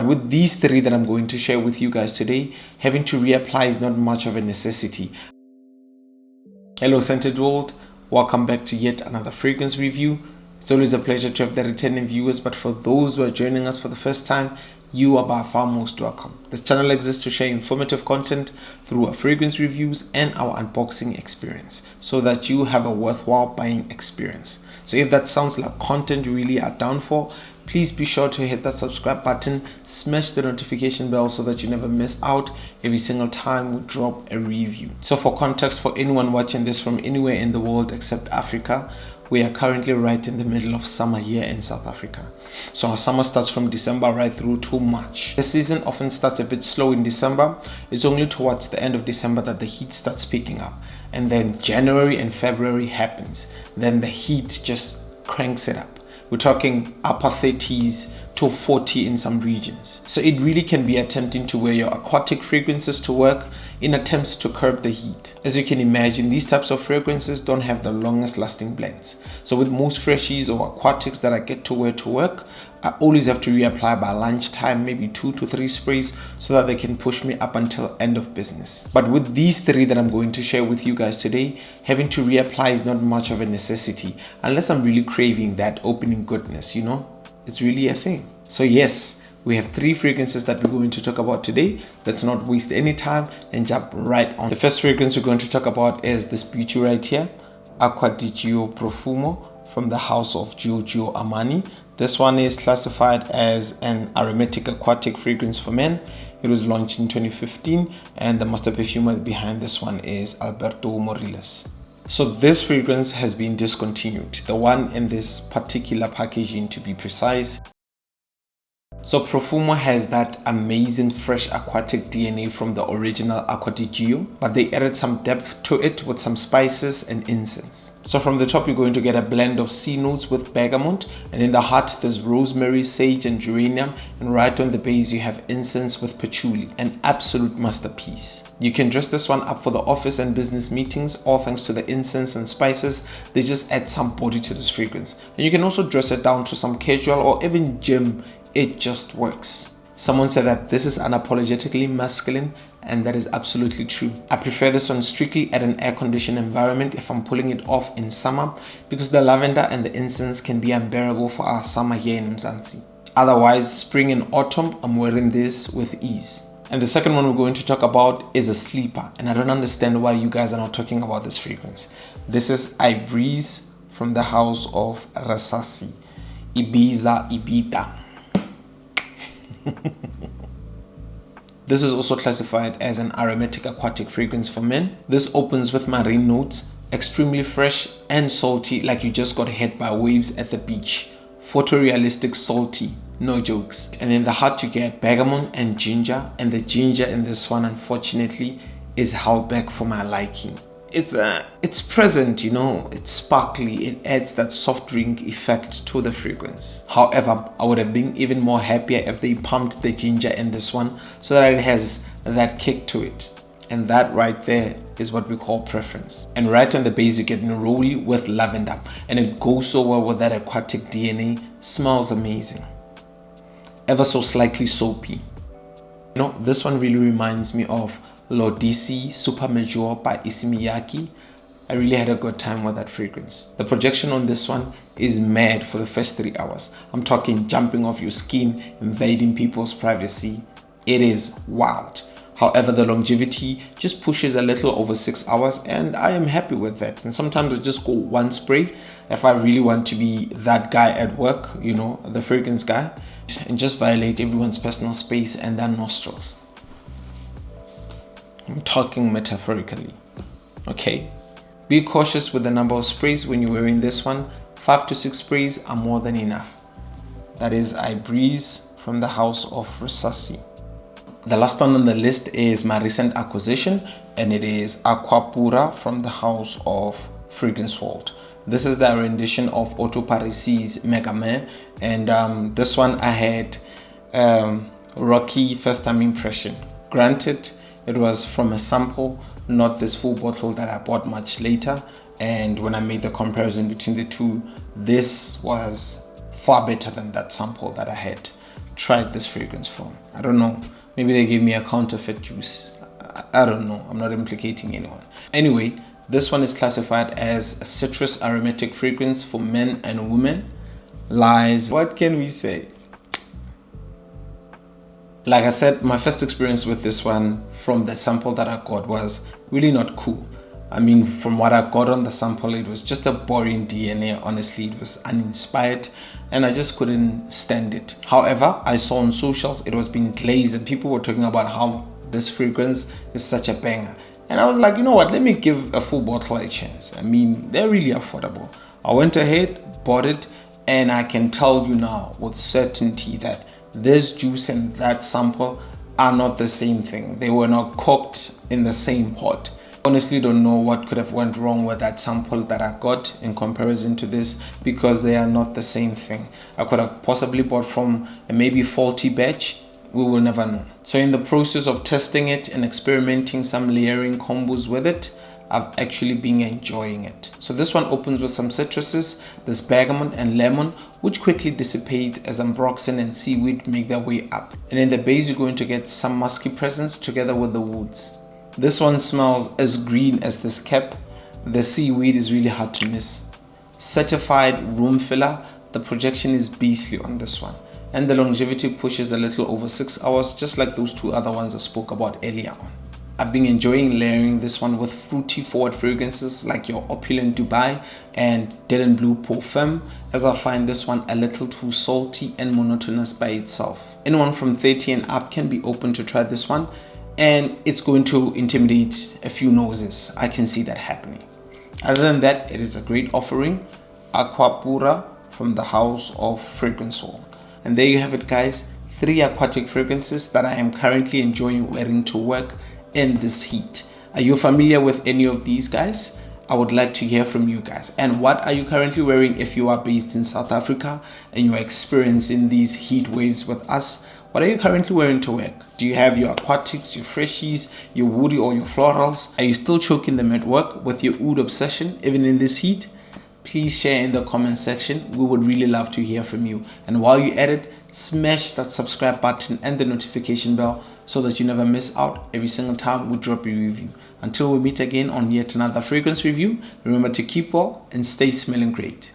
with these three that I'm going to share with you guys today, having to reapply is not much of a necessity. Hello scented world, welcome back to yet another fragrance review. It's always a pleasure to have the returning viewers, but for those who are joining us for the first time, you are by far most welcome. This channel exists to share informative content through our fragrance reviews and our unboxing experience so that you have a worthwhile buying experience. So if that sounds like content you really are down for, please be sure to hit that subscribe button, smash the notification bell so that you never miss out every single time we drop a review. So for context, for anyone watching this from anywhere in the world except Africa, we are currently right in the middle of summer here in South Africa. So our summer starts from December right through to March. The season often starts a bit slow in December. It's only towards the end of December that the heat starts picking up. And then January and February happens. Then the heat just cranks it up. We're talking upper 30s to 40 in some regions. So it really can be tempting to wear your aquatic fragrances to work in attempts to curb the heat. As you can imagine, these types of fragrances don't have the longest lasting blends. So with most freshies or aquatics that I get to wear to work, I always have to reapply by lunchtime, maybe 2 to 3 sprays so that they can push me up until end of business. But with these three that I'm going to share with you guys today, having to reapply is not much of a necessity unless I'm really craving that opening goodness, you know? It's really a thing. So yes, we have 3 fragrances that we're going to talk about today. Let's not waste any time and jump right on. The first fragrance we're going to talk about is this beauty right here, Aqua di Profumo from the house of Giorgio Armani. This one is classified as an aromatic aquatic fragrance for men. It was launched in 2015 and the master perfumer behind this one is Alberto Morillas. So this fragrance has been discontinued, the one in this particular packaging to be precise. So Profumo has that amazing fresh aquatic DNA from the original Aqua di Gio, but they added some depth to it with some spices and incense. So from the top you're going to get a blend of sea notes with bergamot, and in the heart there's rosemary, sage and geranium, and right on the base you have incense with patchouli, an absolute masterpiece. You can dress this one up for the office and business meetings, all thanks to the incense and spices. They just add some body to this fragrance. And you can also dress it down to some casual or even gym. It just works. Someone said that this is unapologetically masculine, and that is absolutely true. I prefer this one strictly at an air-conditioned environment if I'm pulling it off in summer, because the lavender and the incense can be unbearable for our summer here in Mzansi. Otherwise, spring and autumn, I'm wearing this with ease. And the second one we're going to talk about is a sleeper, and I don't understand why you guys are not talking about this fragrance. This is Ibreez from the house of Rasasi, Ibita. This is also classified as an aromatic aquatic fragrance for men. This opens with marine notes, extremely fresh and salty, like you just got hit by waves at the beach. Photorealistic salty, no jokes. And in the heart you get bergamot and ginger, and the ginger in this one unfortunately is held back for my liking. It's present, you know, it's sparkly, it adds that soft drink effect to the fragrance. However, I would have been even more happier if they pumped the ginger in this one so that it has that kick to it. And that right there is what we call preference. And right on the base you get neroli with lavender, and it goes so well with that aquatic DNA, smells amazing. Ever so slightly soapy. You know, this one really reminds me of Lodisi Super Major by Isimiyaki. I really had a good time with that fragrance. The projection on this one is mad for the first 3 hours. I'm talking jumping off your skin, invading people's privacy. It is wild. However, the longevity just pushes a little over 6 hours, and I am happy with that. And sometimes I just go one spray if I really want to be that guy at work, you know, the fragrance guy, and just violate everyone's personal space and their nostrils. I'm talking metaphorically, okay? Be cautious with the number of sprays when you're wearing this one. 5 to 6 sprays are more than enough. That is Ibreez from the house of Rasasi. The last one on the list is my recent acquisition, and it is Aqua Pura from the house of Fragrance World. This is the rendition of Otto Parisi's Mega Man, and this one I had rocky first time impression. Granted, it was from a sample, not this full bottle that I bought much later, and when I made the comparison between the two, this was far better than that sample that I had tried this fragrance from. I don't know. Maybe they gave me a counterfeit juice. I don't know. I'm not implicating anyone. Anyway, this one is classified as a citrus aromatic fragrance for men and women. Lies. What can we say? Like I said, my first experience with this one from the sample that I got was really not cool. I mean, from what I got on the sample, it was just a boring DNA. Honestly, it was uninspired and I just couldn't stand it. However, I saw on socials it was being glazed and people were talking about how this fragrance is such a banger. And I was like, you know what, let me give a full bottle a chance. I mean, they're really affordable. I went ahead, bought it, and I can tell you now with certainty that this juice and that sample are not the same thing. They were not cooked in the same pot. Honestly, don't know what could have went wrong with that sample that I got in comparison to this, because they are not the same thing. I could have possibly bought from a maybe faulty batch. We will never know. So in the process of testing it and experimenting some layering combos with it, I've actually been enjoying it. So this one opens with some citruses, this bergamot and lemon, which quickly dissipates as ambroxan and seaweed make their way up. And in the base, you're going to get some musky presence together with the woods. This one smells as green as this cap. The seaweed is really hard to miss. Certified room filler. The projection is beastly on this one. And the longevity pushes a little over 6 hours, just like those two other ones I spoke about earlier on. I've been enjoying layering this one with fruity forward fragrances like your opulent Dubai and Dead and Blue Parfum, as I find this one a little too salty and monotonous by itself. Anyone from 30 and up can be open to try this one, and it's going to intimidate a few noses. I can see that happening. Other than that, it is a great offering. Aqua Pura from the house of Fragrance Hall. And there you have it, guys. 3 aquatic fragrances that I am currently enjoying wearing to work in this heat. Are you familiar with any of these, guys? I would like to hear from you guys. And what are you currently wearing if you are based in South Africa and you are experiencing these heat waves with us? What are you currently wearing to work? Do you have your aquatics, your freshies, your woody or your florals? Are you still choking them at work with your oud obsession even in this heat? Please share in the comment section. We would really love to hear from you. And while you're at it, smash that subscribe button and the notification bell so that you never miss out every single time we drop a review. Until we meet again on yet another fragrance review, remember to keep well and stay smelling great.